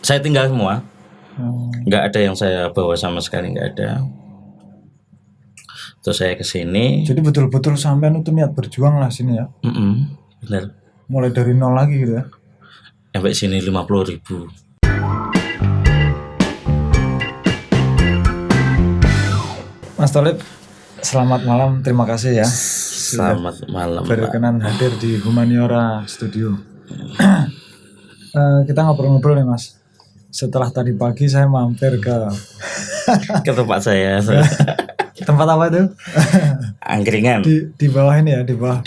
Saya tinggal semua. Oh. Nggak ada yang saya bawa sama sekali, nggak ada. Terus saya ke sini. Jadi betul-betul sampean itu niat berjuang lah sini ya. Benar. Mulai dari nol lagi gitu ya. Sampai sini 50.000. Mas Tholib, selamat malam. Terima kasih ya. Selamat malam. Berkenan hadir di Humaniora Studio. Kita ngobrol-ngobrol nih Mas. Setelah tadi pagi saya mampir ke tempat saya. Tempat apa itu? Angkringan. Di bawah ini ya, di bawah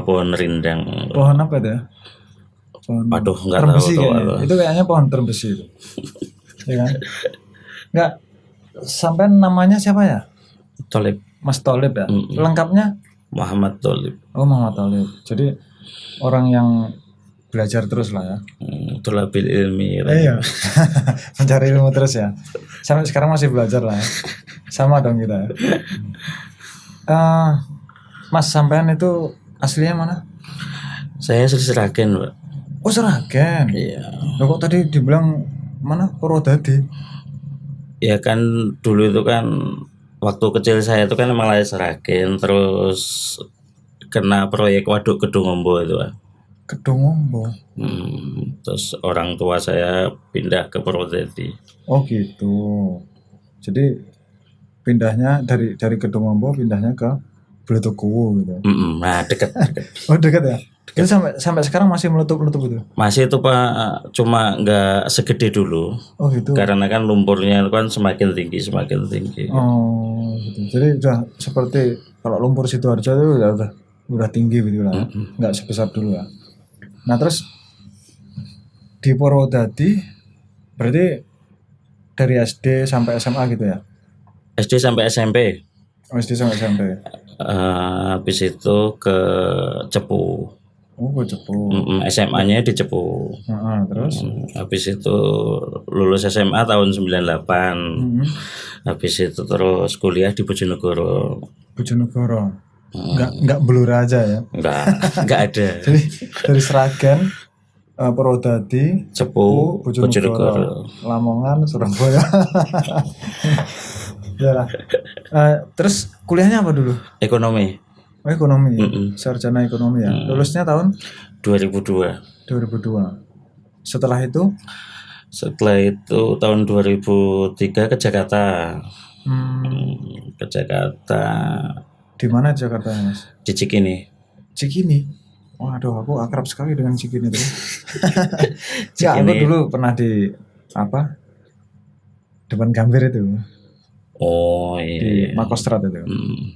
pohon rindang. Pohon apa itu ya? Pohon Aduh, nggak terbesi tahu. Itu kayaknya pohon terbesi itu. Ya kan? Nggak, sampai namanya siapa ya? Tholib. Mas Tholib ya? Lengkapnya? Muhammad Tholib. Oh, Muhammad Tholib. Jadi orang yang belajar terus lah ya. Thulabil ilmi. Iya. Mencari ilmu terus ya. Sampai sekarang masih belajar lah ya. Sama dong kita ya. Mas, sampean itu aslinya mana? Saya asli Seragen, Pak. Oh, Seragen. Iya. Loh, kok tadi dibilang mana Purwodadi? Ya kan dulu itu kan waktu kecil saya itu kan emang lahir Seragen, terus kena proyek Waduk Kedungombo itu, Pak. Kedungombo. Terus orang tua saya pindah ke Purwodadi. Oh gitu. Jadi pindahnya dari Kedungombo pindahnya ke Beletukuwu gitu. Nah dekat. Oh dekat ya. Itu sampai sekarang masih meletup itu. Masih itu Pak, cuma nggak segede dulu. Oh gitu. Karena kan lumpurnya itu kan semakin tinggi. Oh gitu. Jadi udah seperti kalau lumpur Sidoarjo itu udah tinggi gitu lah. Nggak sebesar dulu ya. Nah terus di Purwodadi berarti dari SD sampai SMA gitu ya? SD sampai SMP. Oh, SD sampai SMP. Habis itu ke Cepu. Oh, ke Cepu. SMA-nya di Cepu. Terus? Habis itu lulus SMA tahun 98. Habis itu terus kuliah di Bojonegoro. Bojonegoro. Enggak Blora aja ya? Enggak ada. Jadi dari Seragen, Purwodadi, Cepu, Bojonegoro, Lamongan, Surabaya. Ya lah. Terus kuliahnya apa dulu? Ekonomi. Oh, ekonomi. Sarjana ekonomi ya. Lulusnya tahun 2002. Setelah itu tahun 2003 ke Jakarta. Ke Jakarta. Di mana Jakarta, Mas? Di Cikini. Waduh, aku akrab sekali dengan Cikini itu. Ya, aku dulu pernah di depan Gambir itu. Oh iya. Di Makostrat itu.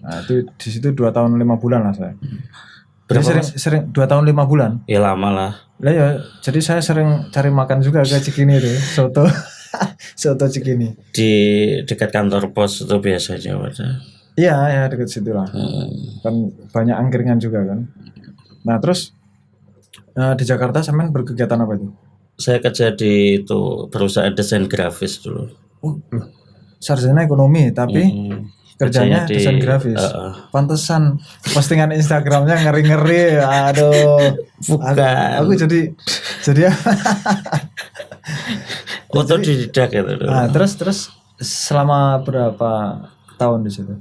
Nah, itu di situ 2 tahun 5 bulan lah saya. Jadi sering 2 tahun 5 bulan. Ya lama lah. Lah ya, jadi saya sering cari makan juga ke Cikini itu, soto. Soto Cikini. Di dekat kantor pos itu biasanya ada. Iya, dekat situ lah. Kan banyak angkringan juga kan. Nah, terus di Jakarta sampean berkegiatan apa itu? Saya kerja di itu perusahaan desain grafis dulu. Sarjana ekonomi tapi kerjanya desain grafis. Pantesan postingan Instagramnya ngeri-ngeri. Aduh, bukan. Aku jadi otodidak itu dulu. Nah, terus selama berapa tahun di situ?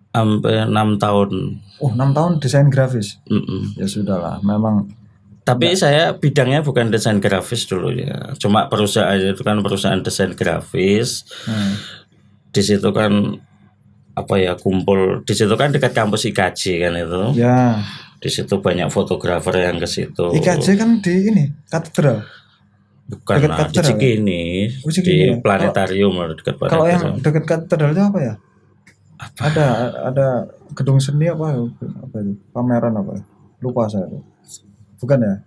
Sampai 6 tahun. Oh, 6 tahun desain grafis. Ya sudahlah, memang. Tapi saya bidangnya bukan desain grafis dulu ya. Cuma perusahaan itu kan perusahaan desain grafis. Di situ kan kumpul. Di situ kan dekat kampus IKJ kan itu. Ya. Di situ banyak fotografer yang ke situ. IKJ kan di ini, katedral. Bukan lah, di Cikini. Di planetarium dekat planetarium. Kalau yang dekat katedral itu apa ya? Ada gedung seni apa itu? Pameran apa? Lupa saya itu. Bukan ya?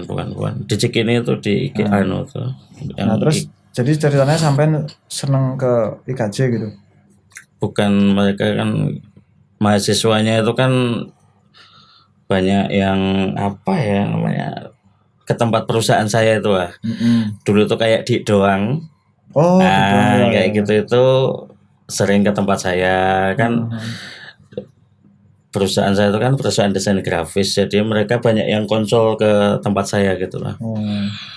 Bukan. Di Cikini itu di IKN tuh. Nah, terus jadi ceritanya sampai seneng ke IKJ gitu. Bukan, mereka kan mahasiswanya itu kan banyak yang ke tempat perusahaan saya itu lah. Dulu tuh kayak di doang. Oh, kayak gitu itu sering ke tempat saya kan. perusahaan saya itu kan perusahaan desain grafis, jadi mereka banyak yang konsul ke tempat saya gitu lah. Oh,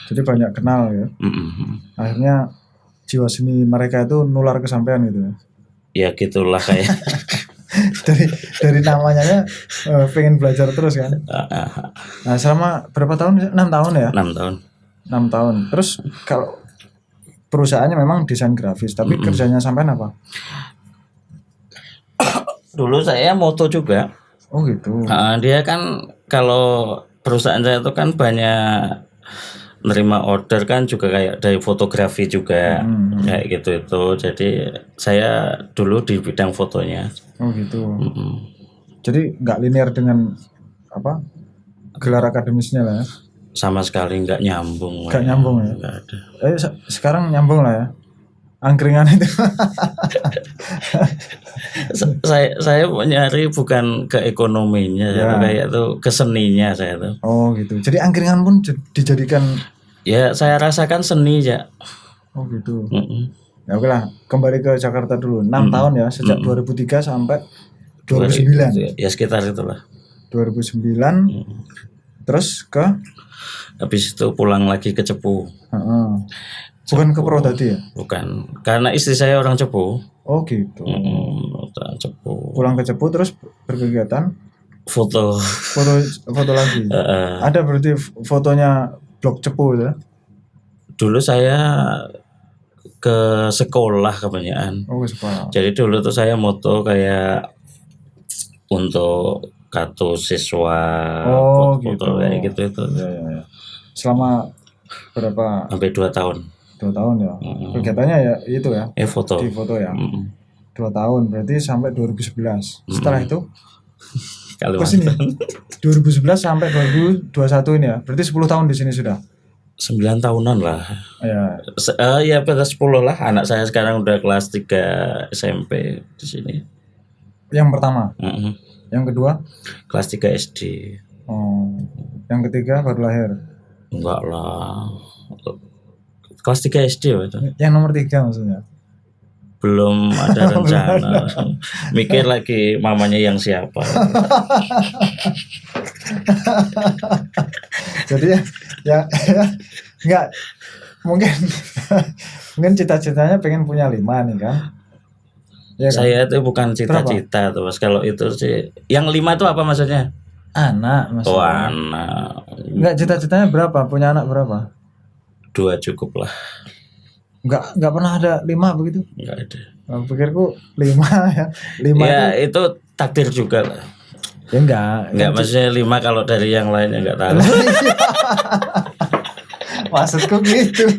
jadi banyak kenal ya. Mm-mm. Akhirnya jiwa seni mereka itu nular ke sampean gitu ya. Ya gitulah kayak. dari namanya pengen belajar terus kan. Nah, selama berapa tahun? 6 tahun ya? 6 tahun. 6 tahun. Terus kalau perusahaannya memang desain grafis, tapi kerjanya sampean apa? Dulu saya moto juga. Oh gitu. Dia kan kalau perusahaan saya itu kan banyak nerima order kan juga kayak dari fotografi juga kayak gitu itu. Jadi saya dulu di bidang fotonya. Oh gitu. Jadi nggak linear dengan apa gelar akademisnya lah ya? Sama sekali nggak nyambung. Nggak nyambung ya? Nggak ada. Sekarang nyambung lah ya? Angkringan itu. saya nyari bukan ke ekonominya, Ya. kayak tuh ke seninya saya tuh. Oh gitu. Jadi angkringan pun dijadikan. Ya saya rasakan seni ya. Oh gitu. Mm-mm. Ya oke lah. Kembali ke Jakarta dulu. 6 tahun ya, sejak 2003 sampai 2009. Ya sekitar itulah. 2009. Terus ke Habis itu pulang lagi ke Cepu. bukan ke Purwodadi ya? Bukan, karena istri saya orang Cepu. Oh gitu. Orang Cepu. Pulang ke Cepu terus berkegiatan Foto. foto lagi. Ada berarti fotonya blog Cepu ya? Dulu saya ke sekolah kebanyakan. Oh ke sekolah. Jadi dulu tuh saya moto kayak untuk kartu siswa, Oh foto gitu. kayak gitu itu. Ya. Selama berapa? Sampai 2 tahun. 2 tahun ya. Kegiatannya ya itu ya. Foto. Di foto ya. 2 tahun berarti sampai 2011. Setelah itu terus ini 2011 sampai 2021 ini ya. Berarti 10 tahun di sini sudah. 9 tahunan lah. Ya. Ya pada 10 lah. Anak saya sekarang udah kelas 3 SMP di sini. Yang pertama. Yang kedua kelas 3 SD. Oh. Yang ketiga baru lahir. Enggak lah. Kelas 3 SD itu. Yang nomor 3 maksudnya. Belum ada rencana. Mikir lagi mamanya yang siapa. Jadi ya enggak mungkin cita-citanya pengen punya 5 nih kan. Ya kan? Saya itu bukan cita-cita tuh Mas. Kalau itu sih yang 5 itu apa maksudnya? Anak maksudnya. Oh anak. Enggak, cita-citanya berapa? Punya anak berapa? 2 cukup lah. Enggak pernah ada 5 begitu? Enggak ada. Pikirku 5 ya. 5 Ya itu takdir juga lah. Ya enggak. Enggak maksudnya 5 kalau dari yang lain ya enggak tahu. Maksudku gitu.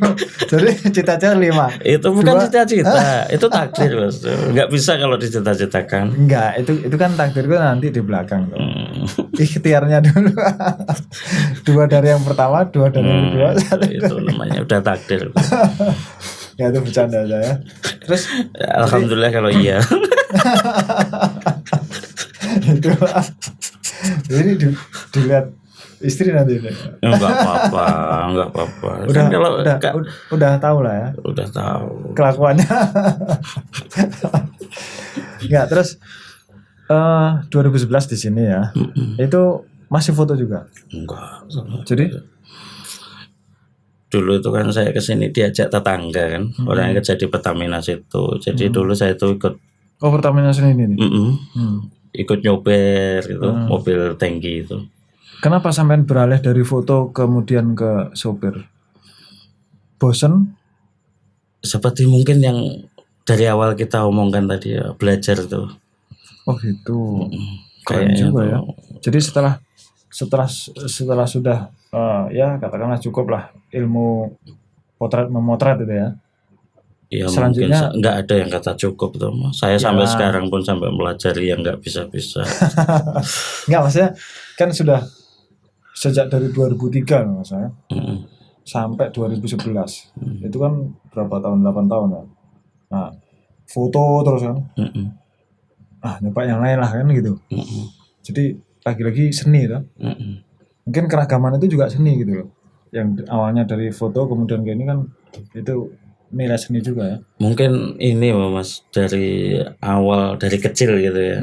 Jadi cita-cita 5. Itu bukan cita-cita, itu takdir Mas. Enggak bisa kalau dicita-citakan. Enggak, itu kan takdirku nanti di belakang tuh. Ikhtiarnya dulu. 2 dari yang pertama, 2 dari yang kedua. Itu namanya udah takdir. Ya itu bercanda aja ya. Terus Alhamdulillah kalau iya. itu jadi dilihat istri nanti deh. Enggak apa-apa. Udah tahu lah ya. Udah tahu. Kelakuannya. Enggak, terus 2011 di sini ya. Itu masih foto juga? Enggak. Jadi dulu itu kan saya kesini diajak tetangga kan, orang yang kerja di Pertamina situ. Jadi dulu saya itu ikut. Oh Pertamina sini ini. Ikut nyober itu mobil tangki itu. Kenapa sampean beralih dari foto kemudian ke sopir? Bosen? Seperti mungkin yang dari awal kita omongkan tadi ya, belajar tuh. Oh gitu. Keren juga ya. Jadi setelah sudah ya katakanlah cukup lah ilmu memotret itu ya. Ya selanjutnya mungkin nggak ada yang kata cukup tuh. Saya sampai sekarang pun sampai melajari yang nggak bisa-bisa. Nggak, maksudnya kan sudah sejak dari 2003 Mas saya. Sampai 2011. Itu kan berapa tahun? 8 tahun ya. Nah, foto terus kan. Nyoba yang lain lah kan gitu. Jadi lagi-lagi seni tuh. Mungkin keragaman itu juga seni gitu loh. Yang awalnya dari foto kemudian ke ini kan itu nilai seni juga ya. Mungkin ini Mas dari awal dari kecil gitu ya.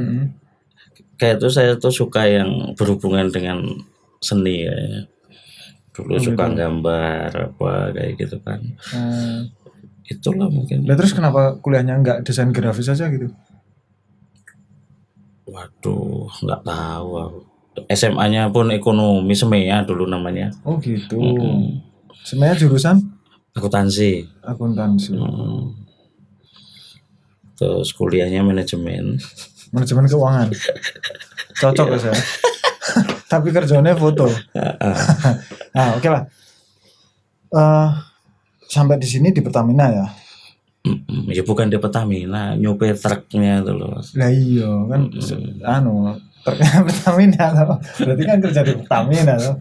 kayak itu saya tuh suka yang berhubungan dengan seni ya. Dulu suka gambar apa kayak gitu kan. Itulah mungkin. Lah terus kenapa kuliahnya nggak desain grafis aja gitu? Waduh, nggak tahu aku. SMA-nya pun ekonomi SMEA dulu namanya. Oh gitu. Sebenarnya jurusan Akuntansi. akuntansi. Terus kuliahnya manajemen. Manajemen keuangan. Cocok ya saya. Tapi kerjanya foto. Nah, oke lah. Sampai di sini di Pertamina ya. Ya bukan di Pertamina, nyopir truknya itu loh. Lah iya kan truknya Pertamina loh. Berarti kan kerja di Pertamina loh.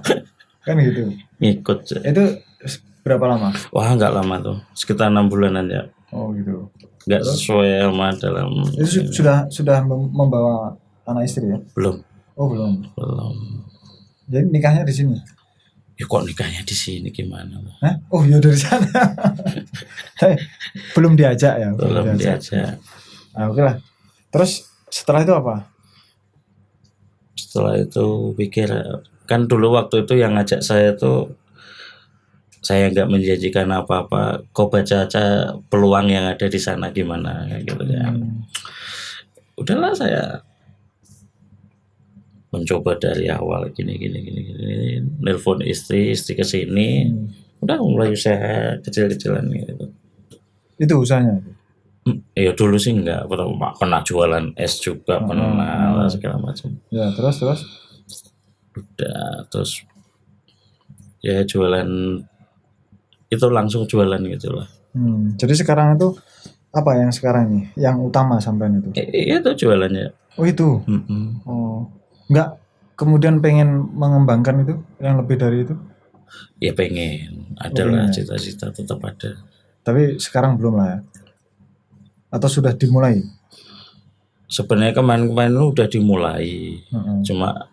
Kan gitu. Ngikut. Itu berapa lama? Wah, nggak lama tuh. Sekitar 6 bulanan ya. Oh gitu. Nggak sesuai sama dalam. Itu sudah membawa anak istri ya? Belum. Oh belum. Belum. Jadi nikahnya di sini? Ya kok nikahnya di sini gimana? Hah? Oh ya dari sana. Belum diajak ya? Belum diajak. Nah, oke lah. Terus setelah itu apa? Setelah itu pikir, kan dulu waktu itu yang ngajak saya tuh, saya nggak menjanjikan apa-apa. Kau baca aja peluang yang ada di sana gimana gitu ya. Udahlah saya mencoba dari awal gini. Nelpon istri ke sini. Udah mulai usaha kecil-kecilan gitu. Itu usahanya? Ya dulu sih enggak, pernah jualan es juga, pernah segala macam. Ya terus Udah terus ya jualan itu langsung jualan gitu lah. Jadi sekarang itu apa yang sekarang nih yang utama sampean itu? Itu jualannya. Oh itu. Oh enggak kemudian pengen mengembangkan itu yang lebih dari itu? Ya pengen, adalah cita-cita tetap ada. Tapi sekarang belum lah ya? Atau sudah dimulai? Sebenarnya kemarin udah dimulai, cuma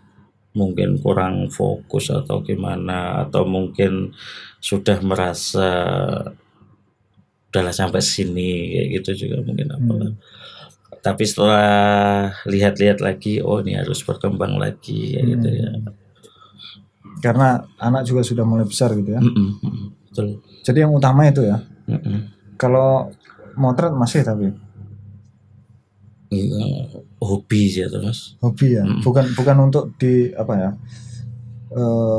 mungkin kurang fokus atau gimana, atau mungkin sudah merasa udahlah sampai sini kayak gitu juga mungkin apalah. Tapi setelah lihat-lihat lagi, oh ini harus berkembang lagi kayak gitu ya. Karena anak juga sudah mulai besar gitu ya. Betul. Jadi yang utama itu ya. Kalau motret masih tapi hobi sih itu Mas. Hobi ya. Bukan untuk di apa ya?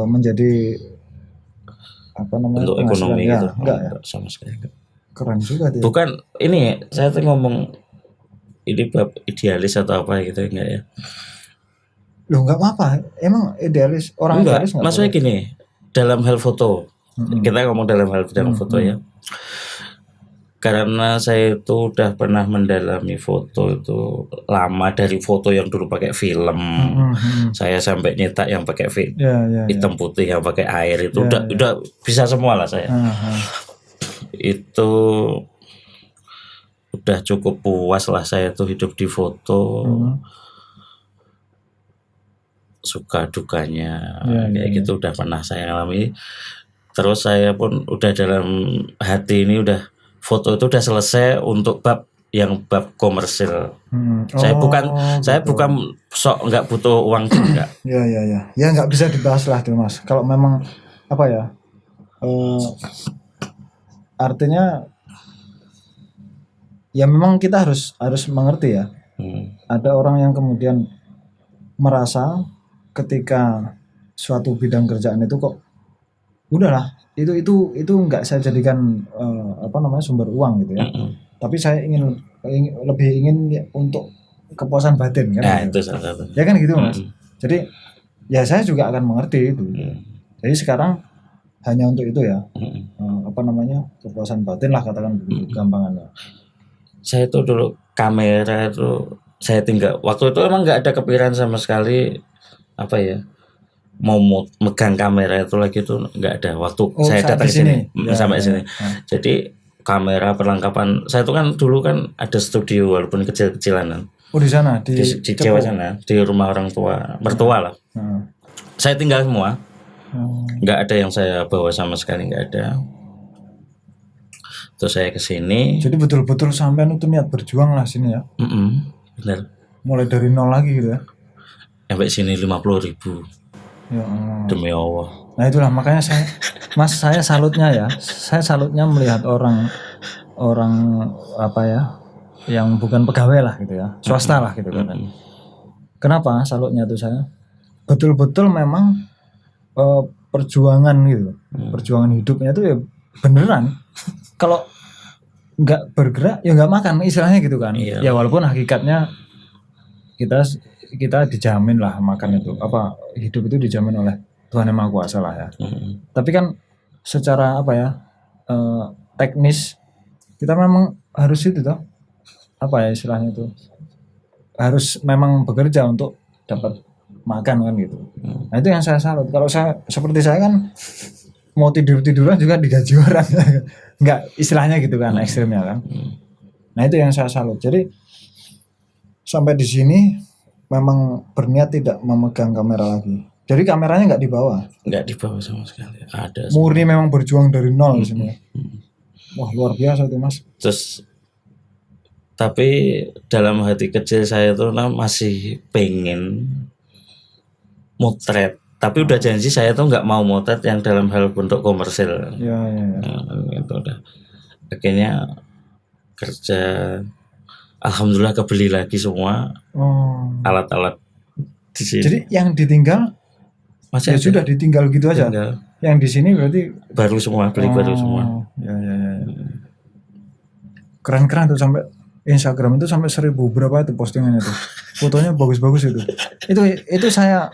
Menjadi apa namanya? Untuk ekonomi ya, gitu. Enggak ya. Sama sekali enggak. Keren juga dia. Bukan ini saya tuh ngomong ini bab idealis atau apa gitu enggak ya? Loh enggak apa-apa. Emang idealis orang enggak, idealis enggak? Maksudnya gini, dalam hal foto. Kita ngomong dalam foto ya. Karena saya itu udah pernah mendalami foto itu lama, dari foto yang dulu pakai film. Saya sampai nyetak yang pakai hitam putih, yang pakai air itu udah bisa semua lah saya. Itu udah cukup puas lah saya tuh hidup di foto. Suka dukanya kayak gitu udah pernah saya alami. Terus saya pun udah dalam hati ini udah foto itu udah selesai untuk bab komersil. Saya bukan sok nggak butuh uang juga. Ya nggak bisa dibahas lah tuh Mas. Kalau memang apa ya? Artinya ya memang kita harus mengerti ya. Ada orang yang kemudian merasa ketika suatu bidang kerjaan itu kok udahlah itu nggak saya jadikan sumber uang gitu ya. Tapi saya lebih ingin untuk kepuasan batin kan. Nah, itu salah satu. Ya kan gitu Mas. Jadi ya saya juga akan mengerti itu. Jadi sekarang hanya untuk itu ya. Kepuasan batin lah katakan begitu gampangannya. Saya tuh dulu kamera itu saya tinggal. Waktu itu emang nggak ada kepikiran sama sekali mau megang kamera itu lagi tuh nggak ada waktu saya datang ke sini sampai sini. Jadi kamera perlengkapan saya tuh kan dulu kan ada studio walaupun kecil-kecilan. Oh di sana di Jawa sana di rumah orang tua mertua lah. Saya tinggal semua. Nggak ada yang saya bawa sama sekali, nggak ada. Terus saya ke sini. Jadi betul-betul sampean itu niat berjuang lah sini ya. Benar. Mulai dari nol lagi gitu ya. sampai sini 50.000 Ya Allah. demi Allah. Nah itulah makanya saya salutnya ya. Saya salutnya melihat orang apa ya, yang bukan pegawai lah gitu ya, swasta lah gitu kan. Kenapa salutnya tuh saya? Betul-betul memang perjuangan gitu, perjuangan hidupnya itu ya beneran. Kalau nggak bergerak ya nggak makan istilahnya gitu kan. Iya. Ya walaupun hakikatnya kita dijamin lah makan itu, apa hidup itu dijamin oleh Tuhan Yang Maha Kuasa lah ya. Tapi kan secara apa ya, teknis kita memang harus itu toh, apa ya istilahnya itu, harus memang bekerja untuk dapat makan kan gitu. Nah itu yang saya salut. Kalau saya seperti saya kan mau tiduran juga digaji orang, nggak istilahnya gitu kan, ekstrimnya kan. Nah itu yang saya salut. Jadi sampai di sini memang berniat tidak memegang kamera lagi. Jadi kameranya nggak dibawa. Nggak dibawa sama sekali. Ada. Murni memang berjuang dari nol di sini. Wah luar biasa tuh mas. Terus tapi dalam hati kecil saya tuh masih pengen motret. Tapi udah janji saya tuh nggak mau motret yang dalam hal bentuk komersil. Ya. Itu udah. Akhirnya kerja. Alhamdulillah kebeli lagi semua alat-alat di sini. Jadi yang ditinggal masih ya sudah ditinggal gitu aja. Tinggal. Yang di sini berarti baru semua, beli baru semua. Ya. Keren-keren tuh, sampai Instagram itu sampai 1000 berapa itu postingannya tuh. Fotonya bagus-bagus itu. Itu saya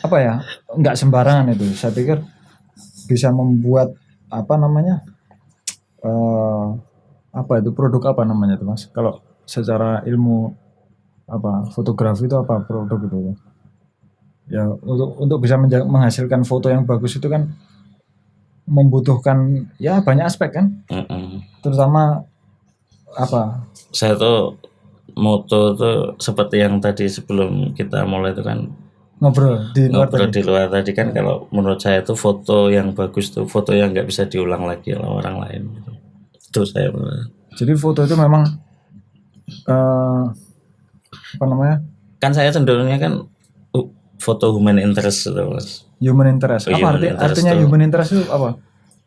apa ya? Nggak sembarangan itu. Saya pikir bisa membuat apa namanya? Apa itu produk apa namanya tuh mas? Kalau secara ilmu apa fotografi itu apa produk itu ya, untuk bisa menghasilkan foto yang bagus itu kan membutuhkan ya banyak aspek kan. Terutama apa, saya tuh moto tuh seperti yang tadi sebelum kita mulai itu kan ngobrol di luar tadi kan. Kalau menurut saya tuh foto yang bagus tuh foto yang nggak bisa diulang lagi oleh orang lain gitu. Itu saya. Jadi foto itu memang apa namanya? Kan saya cenderungnya kan foto human interest itu mas. Human interest. Apa artinya human interest itu apa?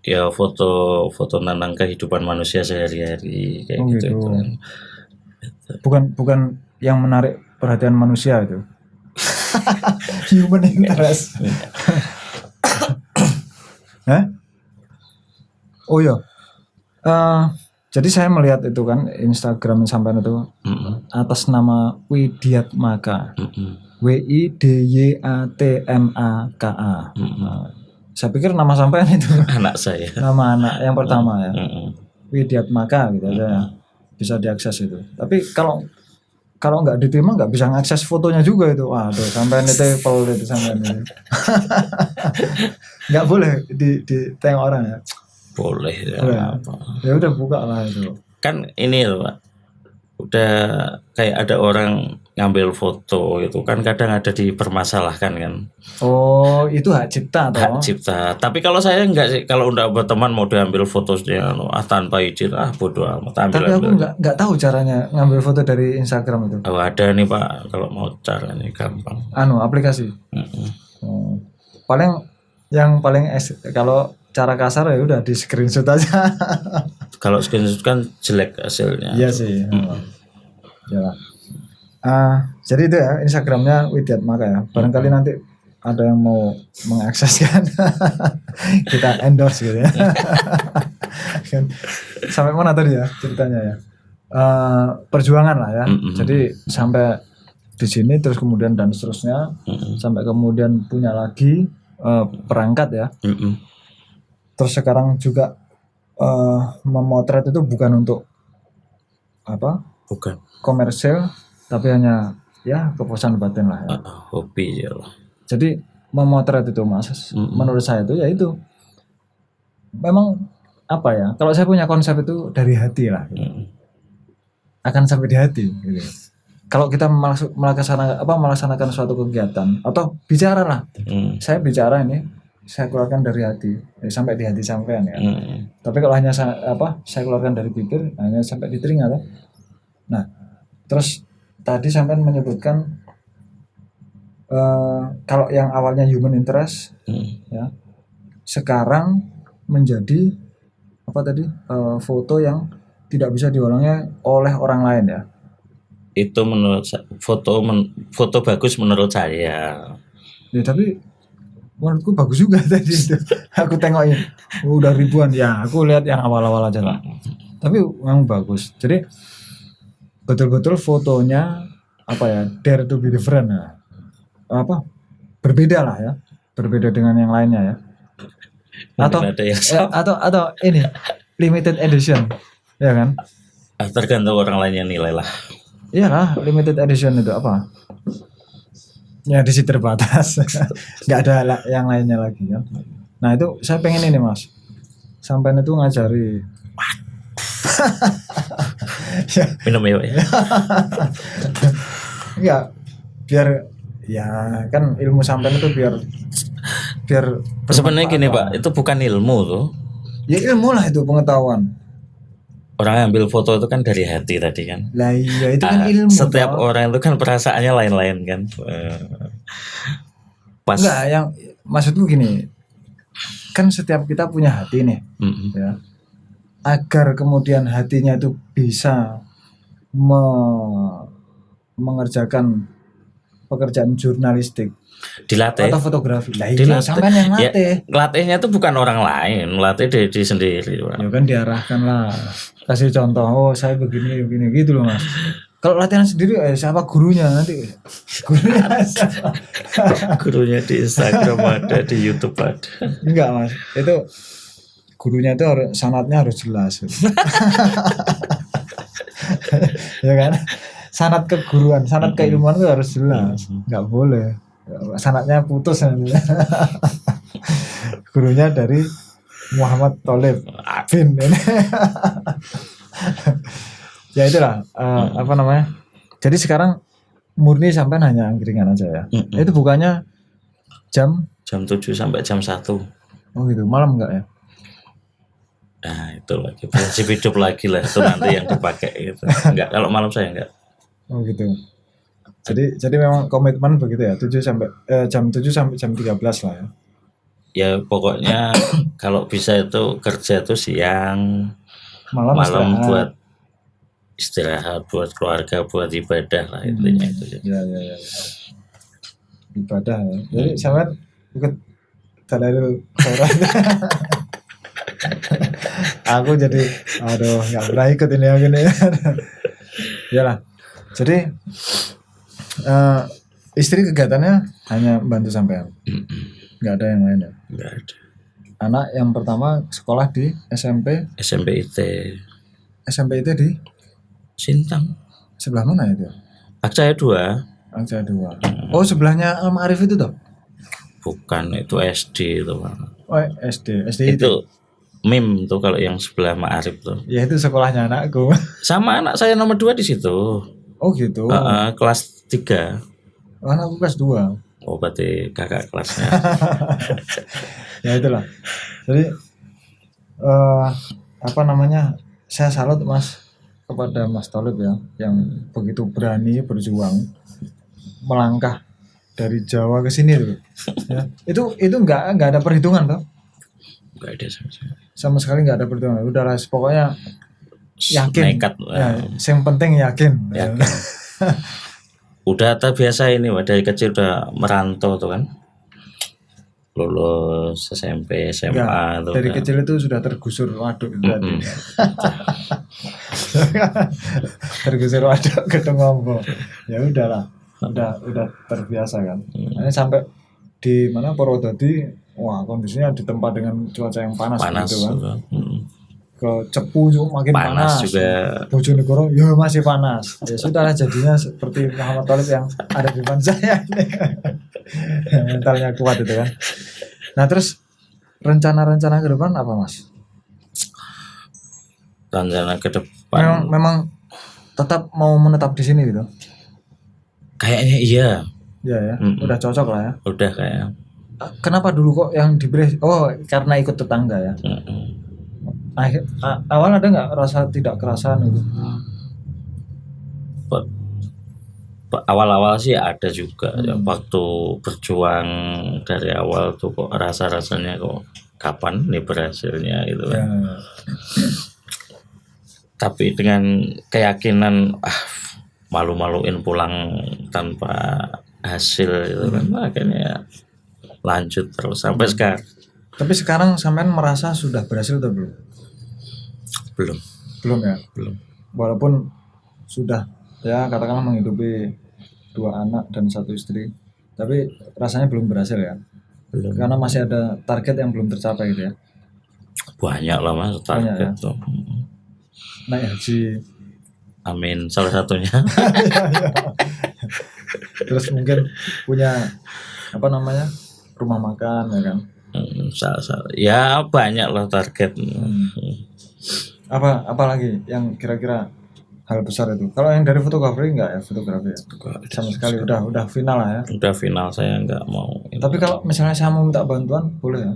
Ya foto tentang kehidupan manusia sehari-hari kayak gitu. Bukan yang menarik perhatian manusia itu. Human interest. Hah? Oh iya. Jadi saya melihat itu kan Instagram sampai itu atas nama Widyatmaka. WIDYATMAKA. Saya pikir nama sampean itu anak saya. Nama anak yang pertama ya. Widyatmaka gitu aja. Bisa diakses itu. Tapi kalau nggak diterima nggak bisa ngakses fotonya juga itu. Wah, tuh sampean itu pel itu sampean itu. Nggak boleh ditengok orang ya. Boleh ya. Ya udah buka lah itu. Kan ini loh Pak. Udah kayak ada orang ngambil foto itu kan kadang ada dipermasalahkan kan. Oh, itu hak cipta toh? Hak cipta. Tapi kalau saya enggak sih, kalau udah berteman mau diambil fotonya tanpa izin bodo amat. Tapi aku nggak tahu caranya ngambil foto dari Instagram itu. Oh, ada nih Pak, kalau mau caranya gampang. Aplikasi. Paling kalau cara kasar ya udah di screenshot aja. Kalau screenshot kan jelek hasilnya. Iya sih. Ya. Jadi itu ya Instagramnya Widyatmaka ya. Barangkali nanti ada yang mau mengakses kan, kita endorse gitu ya. Kan sampai mana tadi ya ceritanya ya? Perjuangan lah ya. Jadi sampai di sini terus kemudian dan seterusnya sampai kemudian punya lagi perangkat ya. Terus sekarang juga memotret itu bukan untuk apa? Bukan. Komersil, tapi hanya ya kepuasan batin lah ya. Hobi ya lah. Jadi memotret itu mas, menurut saya itu ya itu memang apa ya? Kalau saya punya konsep itu dari hati lah, gitu. Akan sampai di hati. Gitu. Kalau kita melaksanakan suatu kegiatan atau bicara lah, saya bicara ini. Saya keluarkan dari hati, sampai di hati sampean ya. Tapi kalau hanya saya keluarkan dari bibir, hanya sampai di telinga kan. Nah, terus tadi sampean menyebutkan kalau yang awalnya human interest ya, sekarang menjadi apa tadi, foto yang tidak bisa diulangi oleh orang lain ya. Itu menurut foto bagus menurut saya. Ya tapi menurutku bagus juga tadi itu. Aku tengokin udah ribuan ya. Aku lihat yang awal-awal aja lah. Tapi memang bagus. Jadi betul-betul fotonya apa ya, dare to be different ya. Apa? Berbeda lah ya. Berbeda dengan yang lainnya ya. Atau Mungkin ada yang atau ini limited edition. Ya kan? tergantung orang lain yang nilai lah. Iyalah, limited edition itu apa? Ya edisi terbatas. Nggak ada yang lainnya lagi kan. Nah itu saya pengen ini mas, sampai itu ngajari. Ya, Minum ya Pak ya. enggak, biar ya kan ilmu sampean itu biar Sebenarnya gini bermanfaat lah. Pak, itu bukan ilmu tuh. Ya ilmu lah itu, pengetahuan. Orang yang ambil foto itu kan dari hati tadi kan. Lah iya itu kan ilmu. Setiap Pak. orang itu kan perasaannya lain-lain kan. Pas. Enggak, yang maksudku gini, kan setiap kita punya hati nih, ya. Agar kemudian hatinya itu bisa mengerjakan pekerjaan jurnalistik Dilatih. atau fotografi. Lah iya, sampean yang Ya, latih. latihnya itu bukan orang lain, latih diri sendiri Pak. Ya kan diarahkan lah. Kasih contoh, oh saya begini gitu loh mas. Kalau latihan sendiri siapa gurunya nanti? Gurunya siapa? Gurunya di Instagram ada, di YouTube ada. Enggak mas, itu gurunya itu harus sanadnya harus jelas. Ya kan? Sanad keguruan, sanad keilmuan itu harus jelas. Enggak boleh. Sanadnya putus nanti. Gurunya dari Muhammad Tholib bin ini. Ya itulah apa namanya. Jadi sekarang murni sampai hanya angkringan aja ya. Itu bukannya jam 7 sampai jam 1. Oh gitu, malam enggak ya? Nah itu lagi prinsip hidup lagi lah, itu nanti yang dipakai gitu. Enggak, kalau malam saya enggak. Oh gitu. Jadi memang komitmen begitu ya, 7 sampai jam 7 sampai jam 13 lah ya. Ya pokoknya kalau bisa itu kerja itu siang, Malam istirahat. buat istirahat, buat keluarga, buat ibadah lah intinya itu. Ya. Ibadah ya. Jadi sampean ikut Dalalil Khairat. Aku jadi aduh nggak pernah ikut ini aku nih. Iyalah. Jadi istri kegiatannya hanya bantu sampean. Nggak ada yang lain ya. Enggak ada. Anak yang pertama sekolah di SMP SMPIT itu di Sintang. sebelah mana itu? Akcaya 2. Akcaya 2. Oh sebelahnya Al Ma'arif itu toh? Bukan, itu SD itu Pak. Oh SD Itu MIM tuh kalau yang sebelah Ma'arif tuh. Ya itu sekolahnya anakku. Sama anak saya nomor 2 di situ. Oh gitu. Kelas 3. Anakku kelas 2. Oh berarti kakak kelasnya. Ya itulah. Jadi apa namanya? Saya salut Mas kepada Mas Tholib ya, yang begitu berani berjuang melangkah dari Jawa ke sini tuh. Ya. Itu enggak ada perhitungan toh? Enggak ada Sama sekali enggak ada perhitungan. Udahlah pokoknya yakin. Nekat. Ya, yang penting yakin. Udah terbiasa ini dari kecil udah merantau tuh kan. Lulus SMP, SMA tuh dari kan. kecil itu sudah tergusur waduk berarti. Tergusur waduk ketemu ngomong. Ya udahlah. Udah terbiasa kan. Ini sampai di mana Purwodadi, wah kondisinya di tempat dengan cuaca yang panas gitu kan. Ke Cepu juga makin panas juga. Bojonegoro ya masih panas. Ya sudahlah jadinya seperti Muhammad Tholib yang ada di depan saya ini. Mentalnya kuat itu kan. Nah terus rencana-rencana ke depan apa Mas? Rencana ke depan Memang tetap mau menetap di sini gitu? Kayaknya iya. Iya ya, udah cocok lah ya. Udah kayak. Kenapa dulu kok yang diberi? Oh karena ikut tetangga ya. Awal ada nggak rasa tidak kerasan gitu? awal-awal sih ada juga ya, waktu berjuang dari awal tuh kok rasa-rasanya kok kapan nih berhasilnya gitu Ya, kan. Tapi dengan keyakinan malu-maluin pulang tanpa hasil gitu kan, akhirnya lanjut terus sampai sekarang. tapi sekarang sampean merasa sudah berhasil atau belum? Belum. Belum ya. Belum. Walaupun sudah ya katakanlah menghidupi 2 anak dan 1 istri, tapi rasanya belum berhasil ya. Belum. Karena masih ada target yang belum tercapai gitu ya. Banyak lah Mas target Banyak ya. tuh. Naik haji, Amin salah satunya. terus mungkin punya apa namanya rumah makan ya kan. Salah. Ya banyak lah target. Apa lagi yang kira-kira hal besar itu? Kalau yang dari fotografi enggak ya, fotografi ya. Sama sekali udah final lah ya. Udah final, saya nggak mau. Tapi kalau misalnya saya mau minta bantuan boleh ya?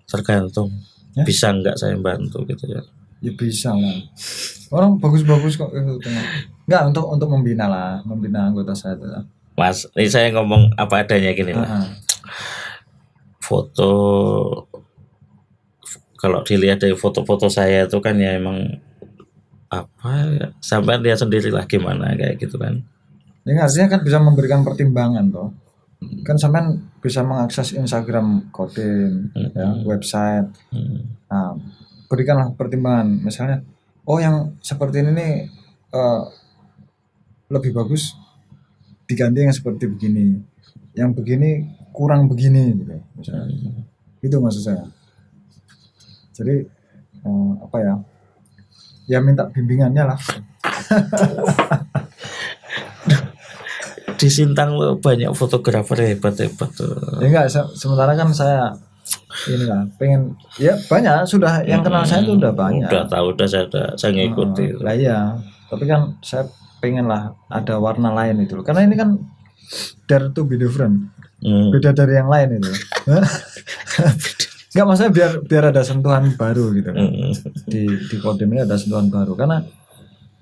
Tergantung. Ya? Bisa nggak saya bantu gitu ya. Ya bisa lah. Orang bagus-bagus kok itu. Enggak untuk membina lah, membina anggota saya itu. Mas, ini saya ngomong apa adanya gini lah. Foto kalau dilihat dari foto-foto saya itu kan ya emang apa ya, sampai dia sendiri lah gimana kayak gitu kan. Ya artinya kan bisa memberikan pertimbangan toh. Kan sampean bisa mengakses Instagram Kodim, ya, website. Nah, berikanlah pertimbangan. Misalnya, oh yang seperti ini nih lebih bagus diganti yang seperti begini. Yang begini kurang begini gitu. Misalnya. Itu maksud saya. Jadi apa ya? Ya minta bimbingannya lah. Di Sintang lo banyak fotografer hebat-hebat tuh. Ya enggak, sementara kan saya inilah pengen ya banyak sudah yang kenal saya itu udah banyak. Udah tahu saya ngikuti. Lah iya, tapi kan saya pengen lah ada warna lain itu. Karena ini kan dare to be different. Beda dari yang lain itu. Enggak, maksudnya biar ada sentuhan baru gitu kan. Di Kodim ini ada sentuhan baru karena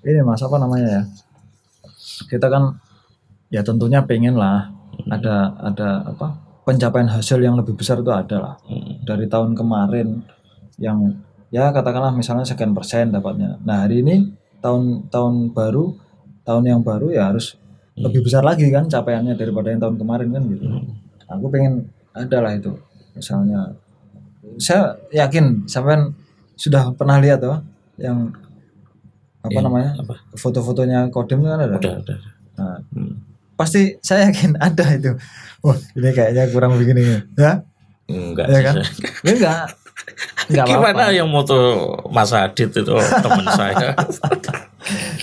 ini Mas apa namanya ya? Kita kan ya tentunya pengen lah ada apa pencapaian hasil yang lebih besar itu ada lah dari tahun kemarin yang ya katakanlah misalnya sekian persen dapatnya. Nah hari ini tahun baru, tahun yang baru ya harus lebih besar lagi kan capaiannya daripada yang tahun kemarin kan gitu. Aku pengen ada lah itu misalnya. Saya yakin sampean sudah pernah lihat tuh yang apa namanya foto-fotonya Kodim kan ada. Udah. Nah, pasti saya yakin ada itu. Wah ini kayaknya kurang begini ya. Enggak ya kan? Enggak gimana apa-apa. yang moto Mas Adit itu teman saya.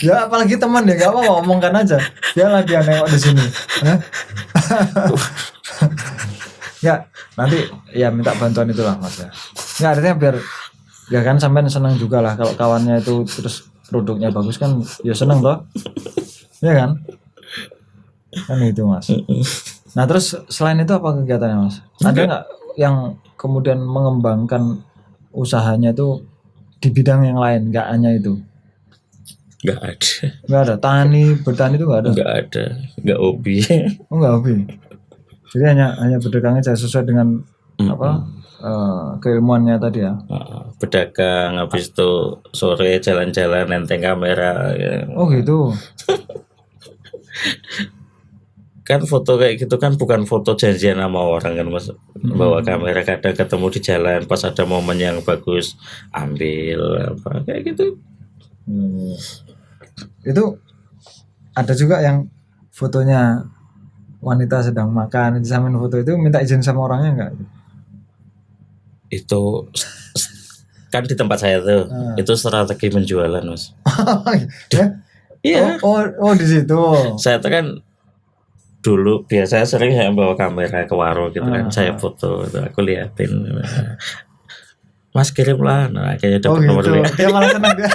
Ya apalagi teman ya nggak apa-apa omongkan aja. Biarlah dia nengok di sini. Ya nanti ya minta bantuan itulah Mas ya. Ya artinya biar ya kan sampean senang juga lah kalau kawannya itu terus produknya bagus kan ya seneng toh. Ya kan? Kan itu Mas. Nah terus selain itu apa kegiatannya Mas? Ada nggak yang kemudian mengembangkan usahanya itu di bidang yang lain, nggak hanya itu? Nggak ada. Nggak ada. Bertani itu nggak ada. Nggak ada. Nggak hobi. Oh nggak hobi. Jadi hanya berdagang aja sesuai dengan apa keilmuannya tadi ya. Berdagang habis itu sore jalan-jalan nenteng kamera. Ya. Oh gitu. Kan foto kayak gitu kan bukan foto janjian sama orang kan Mas. Bawa kamera kadang ketemu di jalan pas ada momen yang bagus ambil apa kayak gitu. Itu ada juga yang fotonya wanita sedang makan, sampean foto itu minta izin sama orangnya enggak? Itu kan di tempat saya tuh. Itu strategi penjualan Mas. Ya? Iya. Oh di situ. Saya tuh kan dulu biasanya sering saya bawa kamera ke warung gitu kan, saya foto, aku liatin. Mas kirim lah, nah kayaknya dapat nomor gitu. WA. Dia malah senang dia.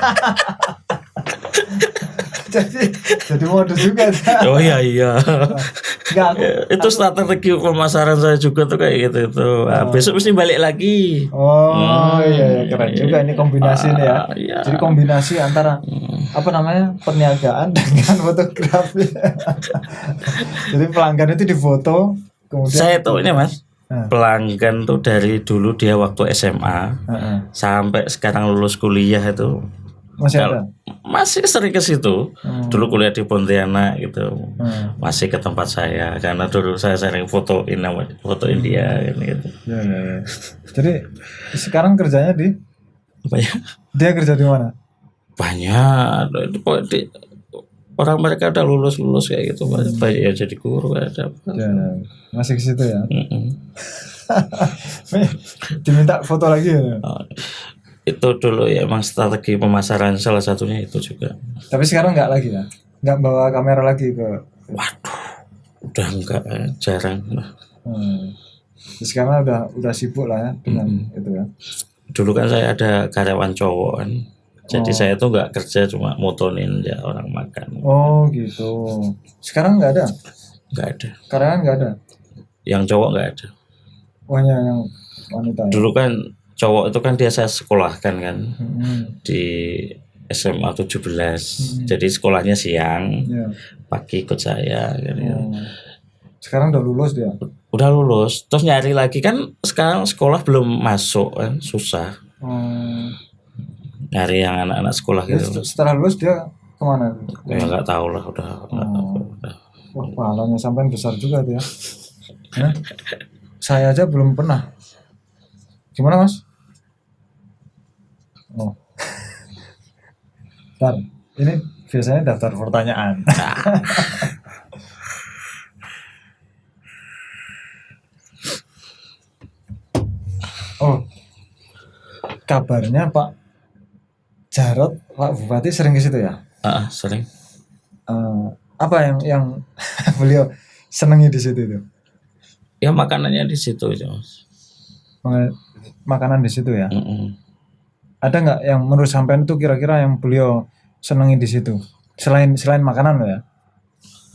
jadi modus juga. Oh iya. Enggak, itu strategi pemasaran saya juga tuh kayak gitu itu. Besok mesti balik lagi. Iya keren juga ini kombinasi nih ya. Iya. Jadi kombinasi antara apa namanya, perniagaan dengan fotografi. Jadi pelanggan itu difoto, kemudian Saya tuh ini Mas, Nah. pelanggan tuh dari dulu dia waktu SMA Heeh. sampai sekarang lulus kuliah itu Masih ada. masih sering ke situ. Dulu kuliah di Pontianak gitu, masih ke tempat saya karena dulu saya sering fotoin dia gitu. Ya. Jadi sekarang kerjanya di Apa ya? dia kerja di mana? Banyak orang mereka udah lulus kayak gitu, banyak yang jadi guru ada. Ya, masih ke situ ya. Mm-mm. Diminta foto lagi ya. Itu dulu ya emang strategi pemasaran salah satunya itu juga. Tapi sekarang nggak lagi ya, nggak bawa kamera lagi ke. Waduh, udah enggak, jarang. Sekarang udah sibuk lah ya dengan itu ya. Dulu kan saya ada karyawan cowok kan, jadi saya tuh nggak kerja, cuma motonin ya orang makan. Oh gitu. Sekarang nggak ada. Nggak ada. Karyawan nggak ada. Yang cowok nggak ada. Oh hanya yang wanita. Ya? Dulu kan cowok itu kan dia saya sekolahkan kan di SMA 17. Jadi sekolahnya siang, pagi ikut saya. Kan, ya. Sekarang udah lulus dia. Udah lulus, terus nyari lagi kan sekarang sekolah belum masuk kan, susah. Nyari yang anak-anak sekolah gitu. Setelah lulus dia kemana? Ya nggak tahu lah, udah. Wah, pahalanya sampai besar juga dia. Saya aja belum pernah. Gimana Mas? Oh. Bentar, ini biasanya daftar pertanyaan. Oh, kabarnya Pak Jarot, Pak Bupati sering ke situ ya? Sering. Apa yang beliau senangi di situ itu? Ya makanannya di situ aja Mas. Makanan di situ ya? Ada nggak yang menurut sampean itu kira-kira yang beliau senangi di situ? Selain makanan loh ya?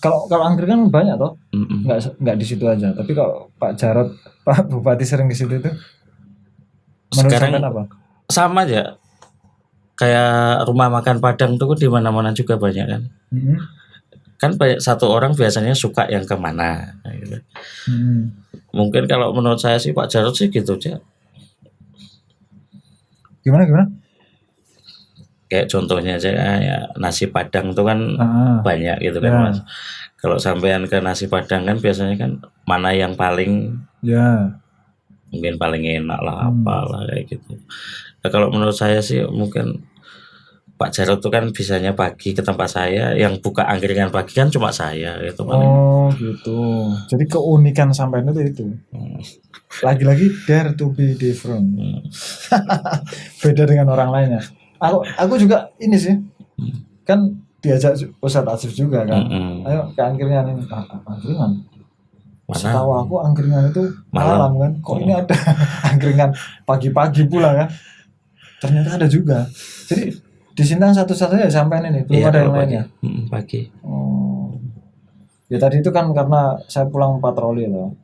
Kalau angkringan banyak toh? Nggak di situ aja. Tapi kalau Pak Jarot, Pak Bupati sering ke situ itu? Menurut sekarang apa? Sama aja kayak rumah makan Padang tuh di mana-mana juga banyak kan. Kan banyak, satu orang biasanya suka yang kemana gitu. Mungkin kalau menurut saya sih Pak Jarot sih gitu aja. Gimana? Kayak contohnya aja ya, nasi Padang tuh kan banyak gitu kan Mas. Kalau sampean ke nasi Padang kan biasanya kan mana yang paling mungkin paling enak lah, apalah kayak gitu. Nah, kalau menurut saya sih mungkin Pak Jarot tuh kan bisanya pagi ke tempat saya, yang buka angkringan pagi kan cuma saya gitu paling. Oh gitu. Jadi keunikan sampean itu. Lagi-lagi dare to be different. Beda dengan orang lainnya. Aku juga ini sih. Kan diajak Ustadz Asif juga kan. Ayo ke angkringan ini. Angkringan. Setahu aku angkringan itu malam kan. Kok ini ada angkringan pagi-pagi pula kan? Ternyata ada juga. Jadi di Sintang satu-satunya sampai ini belum ada yang lainnya. Pagi. Oh. Ya tadi itu kan karena saya pulang patroli loh.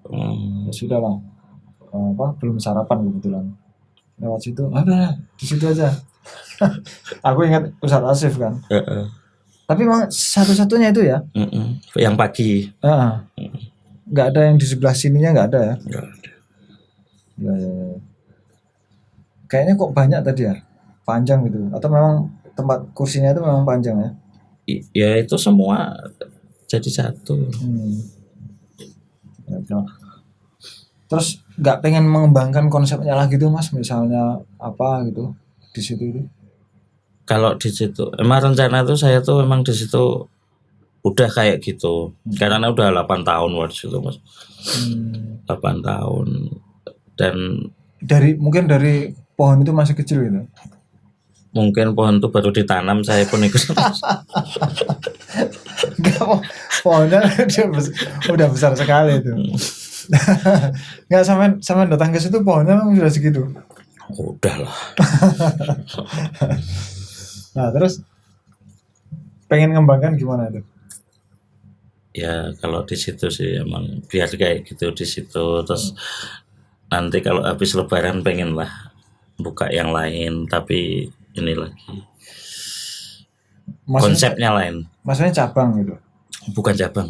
Ya sudah lah. Belum sarapan kebetulan. Lewat situ, ada di situ aja. Aku ingat Ustadz Asif kan. Tapi memang satu-satunya itu ya. Yang pagi. Nggak ada yang di sebelah sininya, nggak ada ya? Nggak ada. Ya. Kayaknya kok banyak tadi ya, panjang gitu. Atau memang tempat kursinya itu memang panjang ya? Ya itu semua jadi satu. Ya. Terus nggak pengen mengembangkan konsepnya lagi tuh Mas, misalnya apa gitu di situ itu? Kalau di situ, emang rencana tuh saya tuh memang di situ udah kayak gitu, karena udah 8 tahun di situ Mas. 8 tahun dan mungkin dari pohon itu masih kecil gitu. Mungkin pohon itu baru ditanam, saya pun ikut. Enggak, pohonnya udah besar sekali itu. Nggak sampai datang ke situ pohonnya memang sudah segitu. Udah lah. Nah terus pengen ngembangkan gimana itu? Ya kalau di situ sih emang biar kayak gitu di situ, terus nanti kalau habis Lebaran pengen lah buka yang lain, tapi ini lagi Maksudnya, konsepnya lain, maksudnya cabang gitu. bukan cabang.